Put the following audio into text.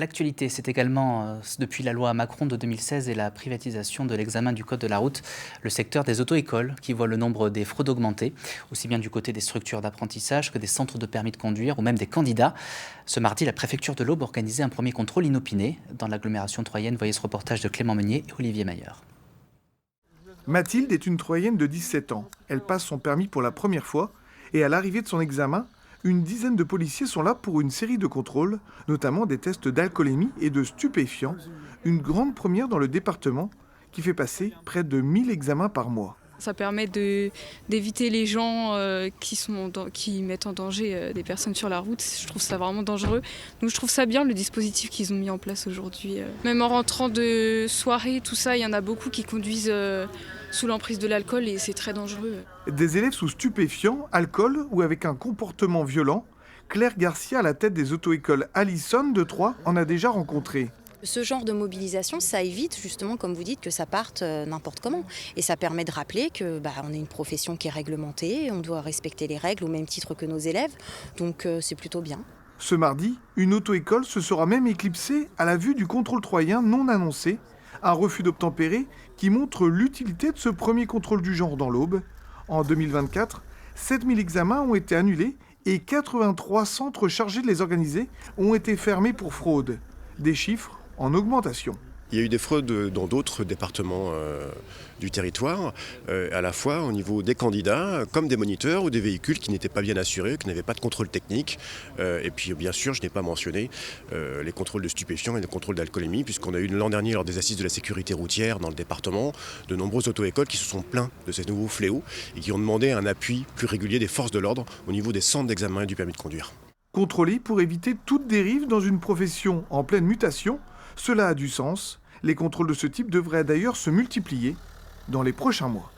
L'actualité, c'est également, depuis la loi Macron de 2016 et la privatisation de l'examen du code de la route, le secteur des auto-écoles qui voit le nombre des fraudes augmenter, aussi bien du côté des structures d'apprentissage que des centres de permis de conduire ou même des candidats. Ce mardi, la préfecture de l'Aube organisait un premier contrôle inopiné dans l'agglomération troyenne. Voyez ce reportage de Clément Meunier et Olivier Mayer. Mathilde est une Troyenne de 17 ans. Elle passe son permis pour la première fois et à l'arrivée de son examen, une dizaine de policiers sont là pour une série de contrôles, notamment des tests d'alcoolémie et de stupéfiants, une grande première dans le département qui fait passer près de 1000 examens par mois. Ça permet d'éviter les gens qui mettent en danger des personnes sur la route. Je trouve ça vraiment dangereux. Donc je trouve ça bien le dispositif qu'ils ont mis en place aujourd'hui. Même en rentrant de soirée, tout ça, il y en a beaucoup qui conduisent sous l'emprise de l'alcool et c'est très dangereux. Des élèves sous stupéfiants, alcool ou avec un comportement violent, Claire Garcia, à la tête des auto-écoles Allison de Troyes, en a déjà rencontré. Ce genre de mobilisation, ça évite justement, comme vous dites, que ça parte n'importe comment. Et ça permet de rappeler que on est une profession qui est réglementée, on doit respecter les règles au même titre que nos élèves, donc c'est plutôt bien. Ce mardi, une auto-école se sera même éclipsée à la vue du contrôle troyen non annoncé, un refus d'obtempérer qui montre l'utilité de ce premier contrôle du genre dans l'Aube. En 2024, 7000 examens ont été annulés et 83 centres chargés de les organiser ont été fermés pour fraude. Des chiffres en augmentation. Il y a eu des fraudes dans d'autres départements du territoire, à la fois au niveau des candidats, comme des moniteurs ou des véhicules qui n'étaient pas bien assurés, qui n'avaient pas de contrôle technique. Et puis bien sûr, je n'ai pas mentionné les contrôles de stupéfiants et les contrôles d'alcoolémie, puisqu'on a eu l'an dernier, lors des assises de la sécurité routière dans le département, de nombreuses auto-écoles qui se sont plaints de ces nouveaux fléaux et qui ont demandé un appui plus régulier des forces de l'ordre au niveau des centres d'examen et du permis de conduire. Contrôler pour éviter toute dérive dans une profession en pleine mutation, cela a du sens. Les contrôles de ce type devraient d'ailleurs se multiplier dans les prochains mois.